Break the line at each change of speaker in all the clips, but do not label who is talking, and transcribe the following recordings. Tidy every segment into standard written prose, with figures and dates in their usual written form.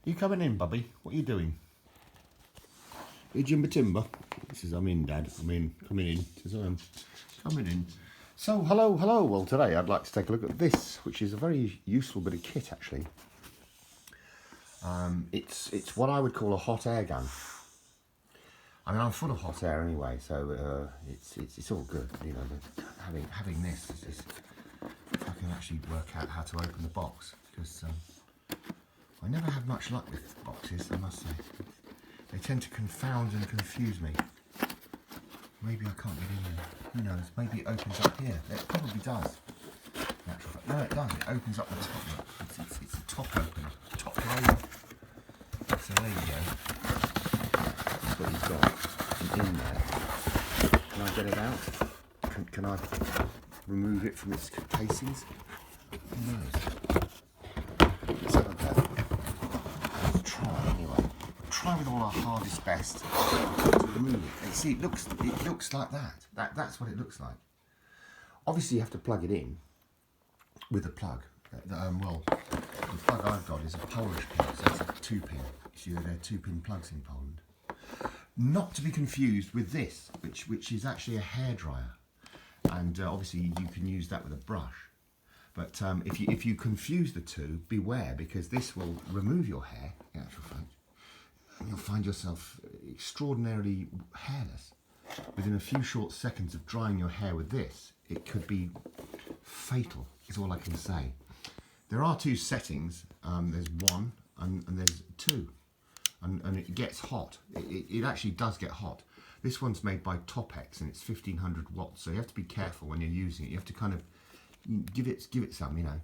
You coming in, Bubby? What are you doing? Hey, Jimber Timber. He says, I'm in, Dad. I'm in. Coming in. He says, I'm coming in. So, hello. Well, today I'd like to take a look at this, which is a very useful bit of kit, actually. It's what I would call a hot air gun. I mean, I'm full of hot air anyway, so it's all good, you know. Having this is if I can actually work out how to open the box, because I never have much luck with boxes, I must say. They tend to confound and confuse me. Maybe I can't get in there. Who knows? Maybe it opens up here. It probably does. No, it does. It opens up the top. It's a top opener. Top loader. So there you go. That's what you've got in there. Can I get it out? Can I remove it from its casings? Who knows? Let's have a go. Let's try anyway. Try with all our hardest best to remove it. And see, it looks like that. That's what it looks like. Obviously, you have to plug it in with a plug. Well, the plug I've got is a Polish plug, so it's a 2-pin. So they're 2-pin plugs in Poland. Not to be confused with this, which is actually a hairdryer, and obviously you can use that with a brush. But if you confuse the two, beware, because this will remove your hair, in actual fact, and you'll find yourself extraordinarily hairless. Within a few short seconds of drying your hair with this, it could be fatal, is all I can say. There are 2 settings. There's 1 and there's 2. And it gets hot. It actually does get hot. This one's made by Topex and it's 1500 watts, so you have to be careful when you're using it. You have to kind of give it some, you know,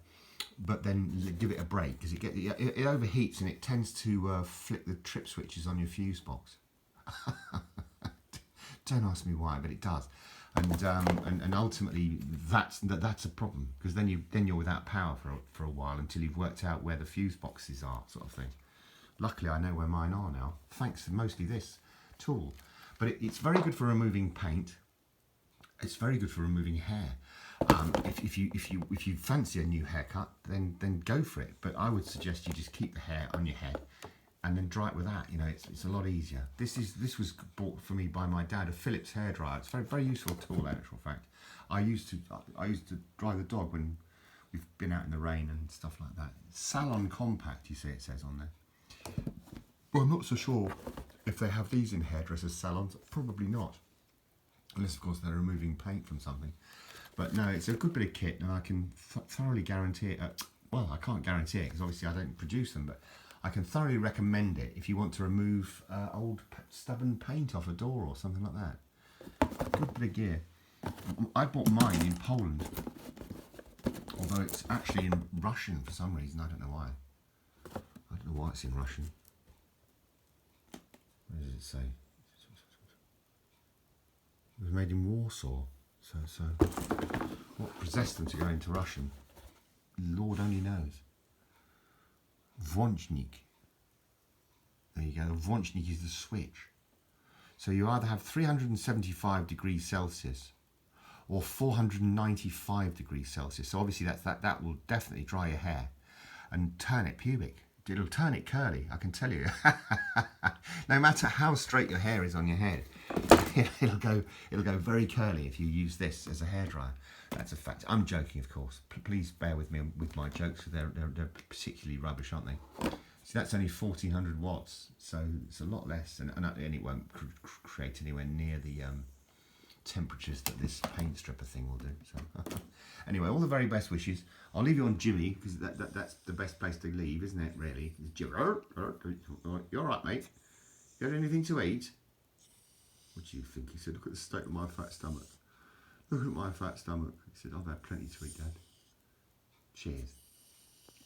but then give it a break, because it overheats and it tends to flick the trip switches on your fuse box. Don't ask me why, but it does. And ultimately that's a problem, because then you're without power for a while until you've worked out where the fuse boxes are, sort of thing. Luckily, I know where mine are now, thanks to mostly this tool. But it's very good for removing paint. It's very good for removing hair. If you fancy a new haircut, then go for it. But I would suggest you just keep the hair on your head and then dry it with that. You know, it's a lot easier. This was bought for me by my dad, a Philips hairdryer. It's a very useful tool, in actual fact. I used to dry the dog when we've been out in the rain and stuff like that. Salon compact, you see it says on there. Well, I'm not so sure if they have these in hairdressers' salons. Probably not, unless of course they're removing paint from something. But no, it's a good bit of kit, and I can thoroughly guarantee it. Well, I can't guarantee it because obviously I don't produce them, but I can thoroughly recommend it if you want to remove old stubborn paint off a door or something like that. Good bit of gear. I bought mine in Poland, although it's actually in Russian for some reason. I don't know why. I don't know why it's in Russian. What does it say? It was made in Warsaw. So what possessed them to go into Russian? Lord only knows. Włącznik. There you go. Włącznik is the switch. So you either have 375 degrees Celsius or 495 degrees Celsius. So obviously that will definitely dry your hair and turn it pubic. It'll turn it curly, I can tell you. No matter how straight your hair is on your head, it'll go very curly if you use this as a hairdryer. That's a fact. I'm joking, of course. Please bear with me with my jokes. They're particularly rubbish, aren't they? So that's only 1400 watts, so it's a lot less, and it won't create anywhere near the temperatures that this paint stripper thing will do. So anyway, all the very best wishes. I'll leave you on Jimmy, because that's the best place to leave, isn't it, really? Jimmy, you all right, mate? You had anything to eat? What do you think? He said, look at the state of my fat stomach. Look at my fat stomach. He said, I've had plenty to eat, Dad. Cheers.